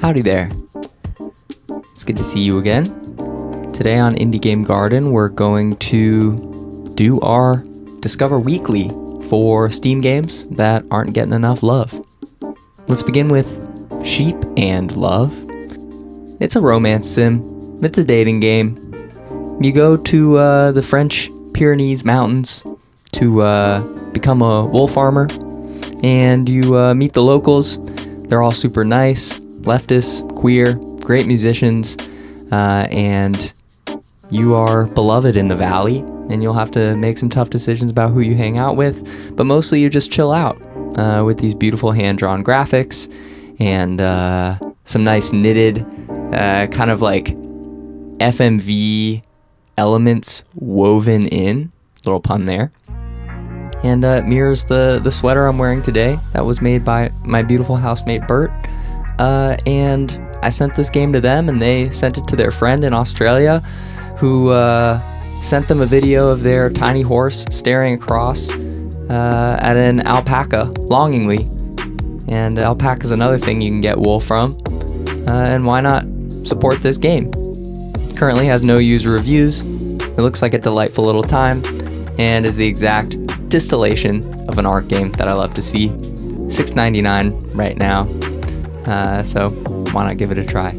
Howdy there. It's good to see you again. Today on Indie Game Garden, we're going to do our Discover Weekly for Steam games that aren't getting enough love. Let's begin with Sheep and Love. It's a romance sim. It's a dating game. You go to the French Pyrenees Mountains to become a wool farmer, and you meet the locals. They're all super nice, leftists, queer, great musicians, and you are beloved in the valley, and you'll have to make some tough decisions about who you hang out with, but mostly you just chill out with these beautiful hand-drawn graphics and some nice knitted kind of like FMV elements woven in, little pun there, and it mirrors the sweater I'm wearing today that was made by my beautiful housemate Bert, and I sent this game to them and they sent it to their friend in Australia who sent them a video of their tiny horse staring across at an alpaca longingly. And alpaca is another thing you can get wool from, and why not support this game? Currently has no user reviews. It looks like a delightful little time and is the exact distillation of an art game that I love to see. $6.99 right now, so why not give it a try?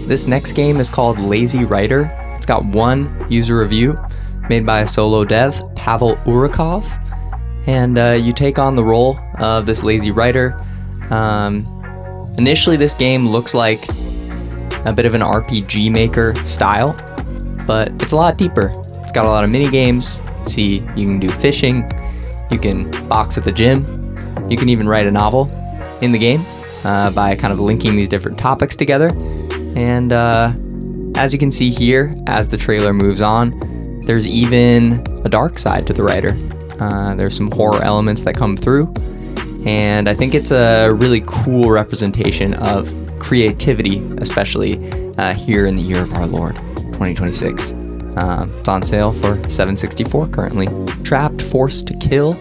This next game is called Lazy Writer. It's got one user review made by a solo dev, Pavel Urikov, and you take on the role of this lazy writer. Initially, this game looks like a bit of an RPG Maker style, but it's a lot deeper. It's got a lot of mini games. See, you can do fishing, you can box at the gym, you can even write a novel in the game by kind of linking these different topics together. And as you can see here, as the trailer moves on, there's even a dark side to the writer. There's some horror elements that come through, and I think it's a really cool representation of creativity, especially here in the year of our Lord, 2026. It's on sale for $7.64 currently. Trapped Forced to Kill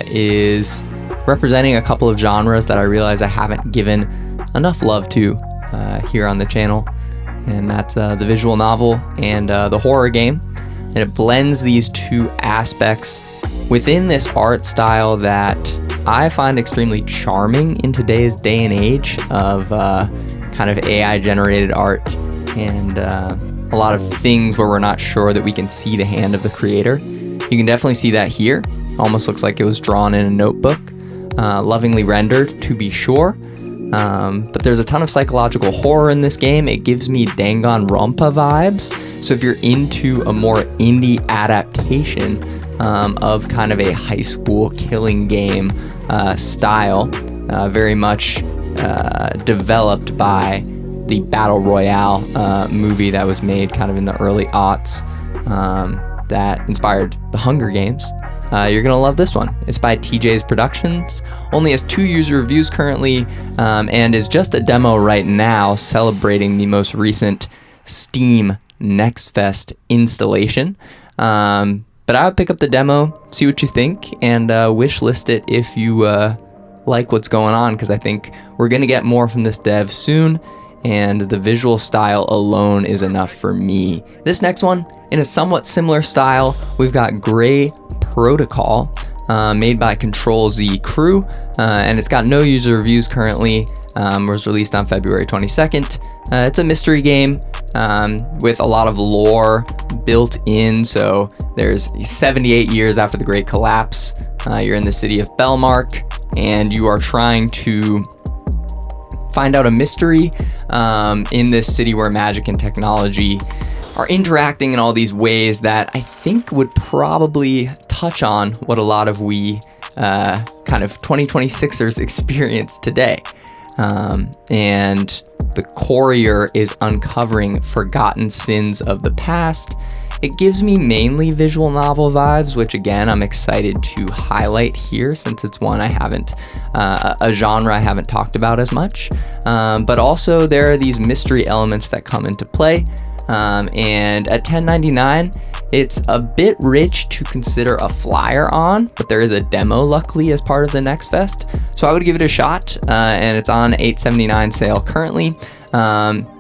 is representing a couple of genres that I realize I haven't given enough love to here on the channel, and that's the visual novel and the horror game, and it blends these two aspects within this art style that I find extremely charming in today's day and age of kind of AI generated art and a lot of things where we're not sure that we can see the hand of the creator. You can definitely see that here. Almost looks like it was drawn in a notebook, lovingly rendered to be sure. But there's a ton of psychological horror in this game. It gives me Danganronpa vibes. So if you're into a more indie adaptation of kind of a high school killing game style, very much developed by the Battle Royale movie that was made kind of in the early aughts that inspired the Hunger Games. You're going to love this one. It's by TJ's Productions, only has 2 user reviews currently, and is just a demo right now celebrating the most recent Steam Next Fest installation. But I would pick up the demo, see what you think, and wish list it if you like what's going on, because I think we're going to get more from this dev soon, and the visual style alone is enough for me. This next one, in a somewhat similar style, we've got Gray Protocol, made by Control Z Crew, and it's got no user reviews currently. Was released on February 22nd. It's a mystery game with a lot of lore built in. So there's 78 years after the Great Collapse. You're in the city of Belmark, and you are trying to find out a mystery in this city where magic and technology are interacting in all these ways that I think would probably touch on what a lot of we kind of 2026ers experience today. And the courier is uncovering forgotten sins of the past. It gives me mainly visual novel vibes, which again, I'm excited to highlight here since it's one I haven't, a genre I haven't talked about as much. But also there are these mystery elements that come into play. And at $10.99, It's a bit rich to consider a flyer on, but there is a demo luckily as part of the Next Fest. So I would give it a shot, and it's on $8.79 sale currently.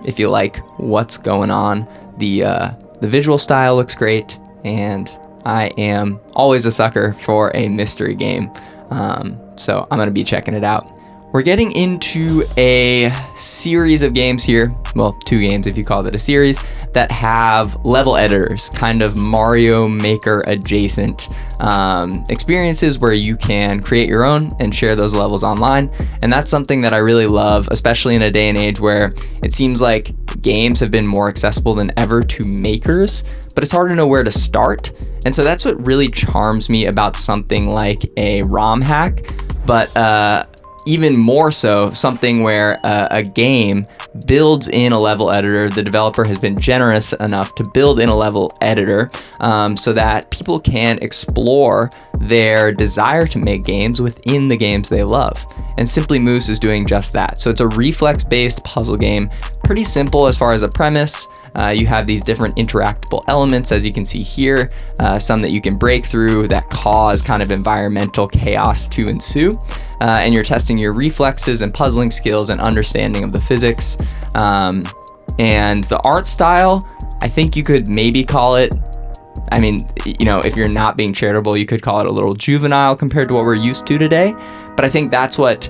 If you like what's going on, the visual style looks great, and I am always a sucker for a mystery game. So I'm going to be checking it out. We're getting into a series of games here, well, 2 games if you call it a series, that have level editors, kind of Mario Maker adjacent experiences where you can create your own and share those levels online. And that's something that I really love, especially in a day and age where it seems like games have been more accessible than ever to makers, but it's hard to know where to start. And so that's what really charms me about something like a ROM hack, but even more so, something where a game builds in a level editor. The developer has been generous enough to build in a level editor so that people can explore their desire to make games within the games they love. And Simply Moose is doing just that. So it's a reflex-based puzzle game, pretty simple as far as a premise. You have these different interactable elements, as you can see here, some that you can break through that cause kind of environmental chaos to ensue. And you're testing your reflexes and puzzling skills and understanding of the physics. And the art style, I think you could maybe call it, I mean, you know, if you're not being charitable, you could call it a little juvenile compared to what we're used to today. But I think that's what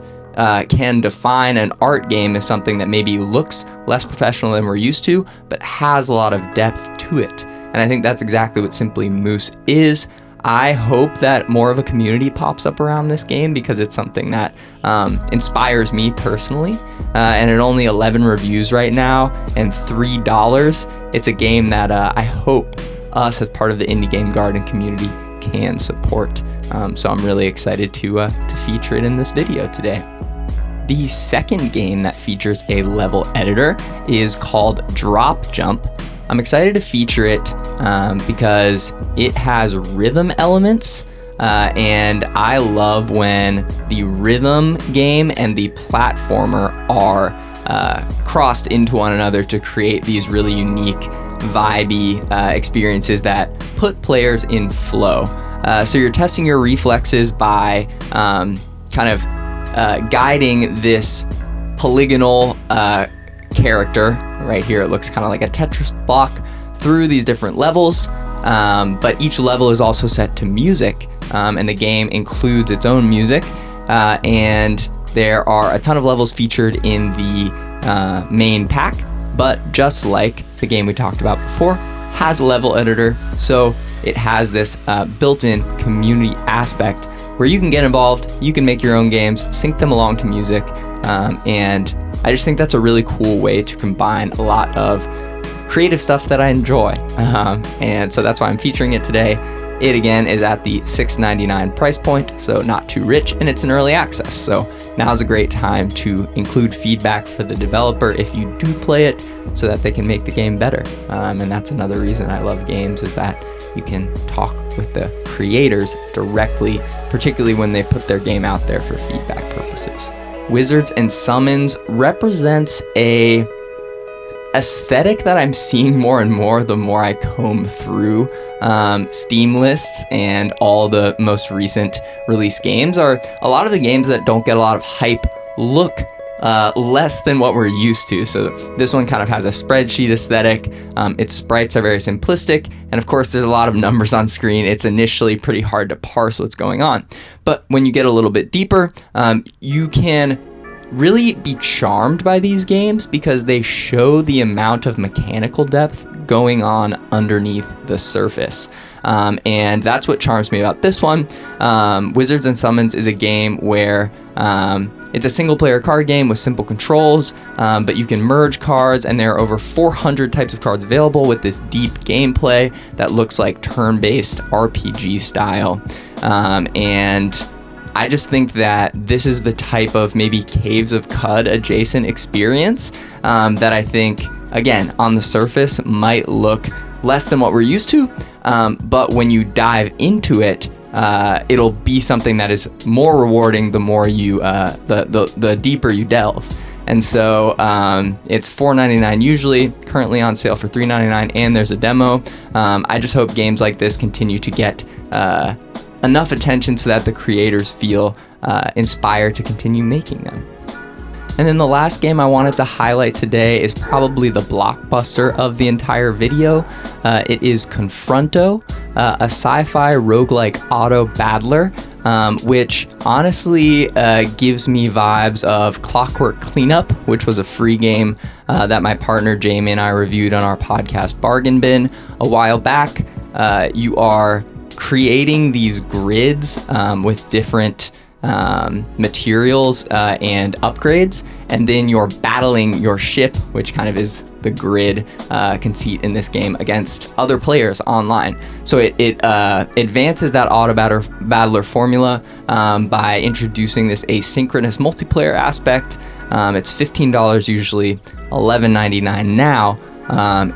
can define an art game as something that maybe looks less professional than we're used to, but has a lot of depth to it. And I think that's exactly what Simply Moose is. I hope that more of a community pops up around this game because it's something that inspires me personally. And at only 11 reviews right now and $3, it's a game that I hope us as part of the Indie Game Garden community can support. So I'm really excited to feature it in this video today. The second game that features a level editor is called Drop Jump. I'm excited to feature it because it has rhythm elements, and I love when the rhythm game and the platformer are crossed into one another to create these really unique, vibey experiences that put players in flow. So you're testing your reflexes by kind of guiding this polygonal character. Right here, it looks kind of like a Tetris block through these different levels, but each level is also set to music, and the game includes its own music, and there are a ton of levels featured in the main pack, but just like the game we talked about before, has a level editor, so it has this built-in community aspect where you can get involved, you can make your own games, sync them along to music, and I just think that's a really cool way to combine a lot of creative stuff that I enjoy. And so that's why I'm featuring it today. It again is at the $6.99 price point, so not too rich, and it's in early access. So now's a great time to include feedback for the developer if you do play it so that they can make the game better. And that's another reason I love games, is that you can talk with the creators directly, particularly when they put their game out there for feedback purposes. Wizards and Summons represents a aesthetic that I'm seeing more and more the more I comb through Steam lists, and all the most recent release games are a lot of the games that don't get a lot of hype look less than what we're used to. So this one kind of has a spreadsheet aesthetic. Its sprites are very simplistic, and of course there's a lot of numbers on screen. It's initially pretty hard to parse what's going on. But when you get a little bit deeper, you can really be charmed by these games because they show the amount of mechanical depth going on underneath the surface. And that's what charms me about this one. Wizards and Summons is a game where it's a single player card game with simple controls, but you can merge cards, and there are over 400 types of cards available with this deep gameplay that looks like turn-based RPG style. And I just think that this is the type of maybe Caves of Cud adjacent experience that I think, again, on the surface might look less than what we're used to, but when you dive into it, it'll be something that is more rewarding the more you, the deeper you delve. And so it's $4.99 usually, currently on sale for $3.99, and there's a demo. I just hope games like this continue to get enough attention so that the creators feel inspired to continue making them. And then the last game I wanted to highlight today is probably the blockbuster of the entire video. It is Konfronto, a sci-fi roguelike auto battler, which honestly gives me vibes of Clockwork Cleanup, which was a free game that my partner Jamie and I reviewed on our podcast Bargain Bin a while back. You are creating these grids with different materials and upgrades, and then you're battling your ship, which kind of is the grid conceit in this game, against other players online. So it advances that auto battler formula by introducing this asynchronous multiplayer aspect. It's $15 usually, $11.99 now,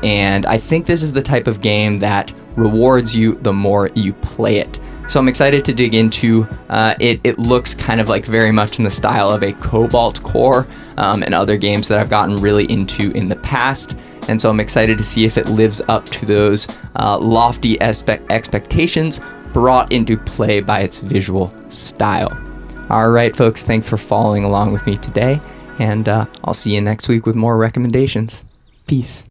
and I think this is the type of game that rewards you the more you play it. So I'm excited to dig into it. It looks kind of like very much in the style of a Cobalt Core and other games that I've gotten really into in the past. And so I'm excited to see if it lives up to those lofty expectations brought into play by its visual style. All right, folks, thanks for following along with me today. And I'll see you next week with more recommendations. Peace.